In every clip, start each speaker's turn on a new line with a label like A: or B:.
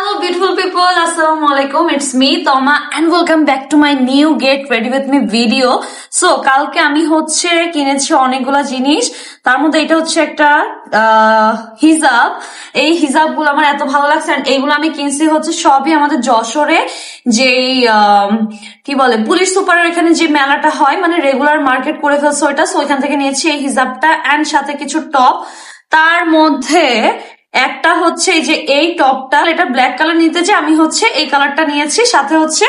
A: Hello beautiful people, Assalamualaikum, it's me Toma and welcome back to my new Get Ready With Me video. So কালকে আমি হচ্ছে কিনেছি অনেকগুলা জিনিস, তার মধ্যে এটা হচ্ছে একটা হিজাব। এই হিজাব গুলো আমার এত ভালো লাগছে, এইগুলো আমি কিনছি হচ্ছে সবই আমাদের যশোরে যেই কি বলে পুলিশ সুপারের এখানে যে মেলাটা হয়, মানে রেগুলার মার্কেট করে ফেলছে ওইটা, সো ওইখান থেকে নিয়েছি এই হিজাবটা এন্ড সাথে কিছু টপ। তার মধ্যে একটা হচ্ছে এই যে এই টপটা, এটা ব্ল্যাক কালার নিতে যে আমি হচ্ছে এই কালারটা নিয়েছি, সাথে হচ্ছে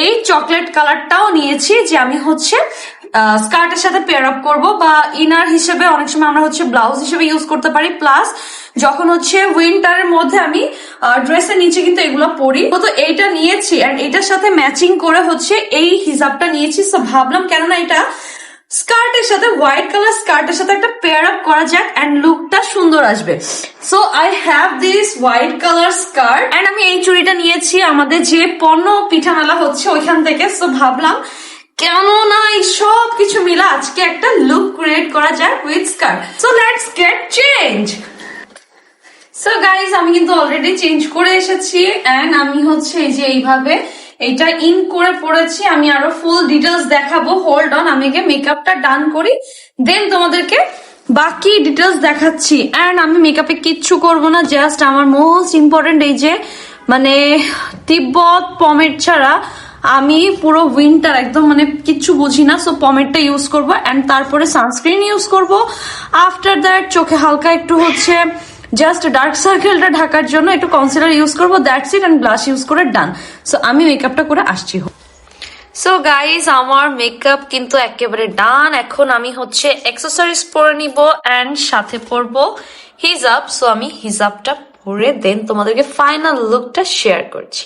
A: এই চকলেট কালারটাও নিয়েছি যে আমি হচ্ছে স্কার্টের সাথে পেয়ার আপ করবো বা ইনার হিসেবে অনেক সময় আমরা হচ্ছে ব্লাউজ হিসেবে ইউজ করতে পারি। প্লাস যখন হচ্ছে উইন্টারের মধ্যে আমি ড্রেসের নিচে কিন্তু এগুলো পরি, তো এইটা নিয়েছি এন্ড এটার সাথে ম্যাচিং করে হচ্ছে এই হিজাবটা নিয়েছি। সো ভাবলাম কেননা এটা স্কার্টের সাথে হোয়াইট কালার স্কার্টের সাথে একটা পেয়ার আপ করা যাক এন্ড লুকটা সুন্দর আসবে। So I have this white colour skirt and আমি এই চুড়িটা নিয়েছি আমাদের যে পণ্য পিঠা মেলা হচ্ছে ওইখান থেকে। সো ভাবলাম কেন না এই সব কিছু মিলে আজকে একটা লুক ক্রিয়েট করা যায় with skirt. So let's get change. So guys আমি কিন্তু অলরেডি চেঞ্জ করে এসেছি এন্ড আমি হচ্ছে এই যে এইভাবে এইটা ইন করে পড়েছি। আমি আরো ফুল ডিটেলস দেখাবো, হোল্ড অন, আমি মেকআপটা ডান করি দেন তোমাদেরকে বাকি ডিটেলস দেখাচ্ছি। এন্ড আমি মেকআপে কিচ্ছু করব না, জাস্ট আমার মোস্ট ইম্পর্টেন্ট এই যে মানে তিব্বত পমেড ছাড়া আমি পুরো উইন্টার একদম মানে কিচ্ছু বুঝি না। সো পমেডটা ইউজ করব এন্ড তারপরে সানস্ক্রিন ইউজ করব। আফটার দ্যাট চোখে হালকা একটু হচ্ছে জাস্ট ডার্ক সার্কেলটা ঢাকার জন্য একটু কনসিলার ইউজ করবো, that's it, and blush use করে ডান। সো আমি মেকআপটা করে আসছি। সো গাইজ আমার মেকআপ কিন্তু একেবারে ডান। এখন আমি হচ্ছে অ্যাক্সেসরিজ পরে নিব এন্ড সাথে পরবো হিজাব। সো আমি হিজাবটা পরে দেন তোমাদেরকে ফাইনাল লুকটা শেয়ার করছি।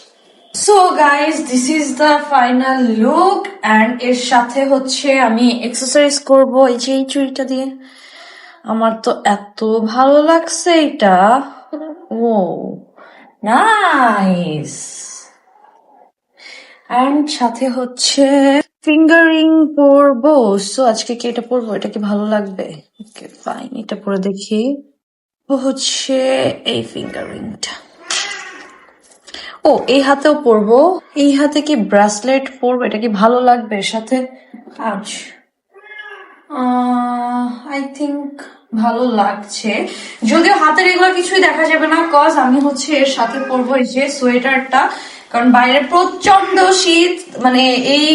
A: So guys this is the final look and এর সাথে হচ্ছে আমি অ্যাক্সেসরিজ করবো এই যে এই চুড়িটা দিয়ে। আমার তো এত ভালো লাগছে এটা, ও নাইস। এন্ড সাথে হচ্ছে ফিঙ্গারিং পরবো। সো আজকে কি এটা পরবো, এটা কি ভালো লাগবে? ওকে ফাইন, এটা পরে দেখি। ও হচ্ছে এই ফিঙ্গারিংটা, ও এই হাতেও পরবো। এই হাতে কি ব্রেসলেট পরবো, এটা কি ভালো লাগবে এর সাথে? আজ আই থিঙ্ক ভালো লাগছে, যদিও হাতের এগুলো কিছুই দেখা যাবে না কজ আমি হচ্ছে এর সাথে পরবো এই যে সোয়েটারটা, কারণ বাইরে প্রচন্ড শীত। মানে এই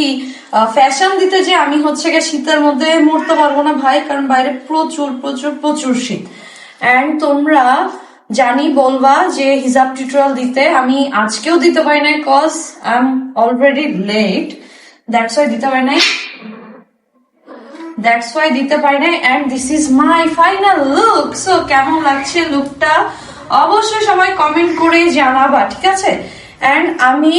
A: ফ্যাশন দিতে যে আমি হচ্ছে শীতের মধ্যে মরতে পারবো না ভাই, কারণ বাইরে প্রচুর প্রচুর প্রচুর শীত। এন্ড তোমরা জানি বলবা যে হিজাব টিউটোরিয়াল দিতে, আমি আজকেও দিতে পারি নাই cause I am already late, that's why দিতে পারি নাই। দ্যাটস ওয়াই দিতে পারি না। And this is my final look. So কেমন লাগছে লুকটা অবশ্যই সবাই কমেন্ট করে জানাবা, ঠিক আছে? এন্ড আমি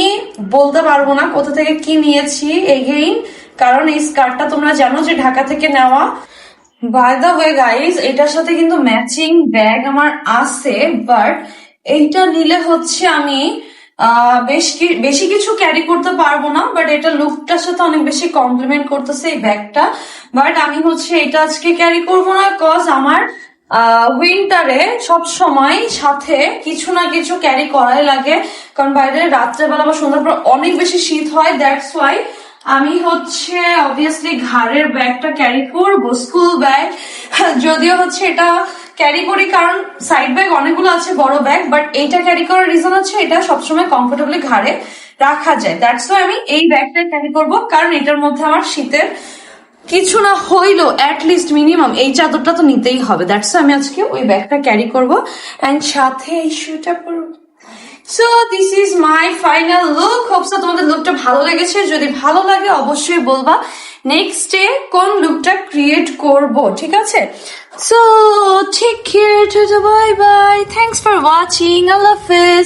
A: বলতে পারবো না কোথা থেকে কি নিয়েছি এগেইন, কারণ এই স্কার্টটা তোমরা জানো যে ঢাকা থেকে নেওয়া। বাই দ্য ওয়ে গাইজ এটার সাথে কিন্তু ম্যাচিং ব্যাগ আমার আছে, বাট এইটা নিলে হচ্ছে আমি বেশি কিছু ক্যারি করতে পারবো না, বাট এটা লুকটার সাথে অনেক বেশি কমপ্লিমেন্ট করতেছে এই ব্যাগটা। বাট আমি হচ্ছে এটা আজকে ক্যারি করবো না কজ আমার উইন্টারে সব সময় সাথে কিছু না কিছু ক্যারি করাই লাগে, কারণ বাইরে রাত্রেবেলা বা সন্ধ্যার পর অনেক বেশি শীত হয়। দ্যাটস ওয়াই আমি হচ্ছে অবভিয়াসলি ঘাড়ের ব্যাগটা ক্যারি করবো, স্কুল ব্যাগ। যদিও হচ্ছে এটা ক্যারি করি কারণ সাইড ব্যাগ অনেকগুলো আছে বড় ব্যাগ, বাট এইটা ক্যারি করার রিজন হচ্ছে এটা সবসময় কমফোর্টেবলি ঘাড়ে রাখা যায়। দ্যাটস ওয়াই আমি এই ব্যাগটা ক্যারি করবো, কারণ এটার মধ্যে আমার শীতের কিছু না হইলো অ্যাটলিস্ট মিনিমাম এই চাদরটা তো নিতেই হবে। দ্যাটস ওয়াই আমি আজকে ওই ব্যাগটা ক্যারি করবো এন্ড সাথে এই শুটা পরবো। So this is my final look. Hope so তোমাদের লুকটা ভালো লেগেছে, যদি ভালো লাগে অবশ্যই বলবা নেক্সট ডে কোন লুকটা ক্রিয়েট করব, ঠিক আছে? So take care, bye bye, thanks for watching, আল্লাহ হাফেজ।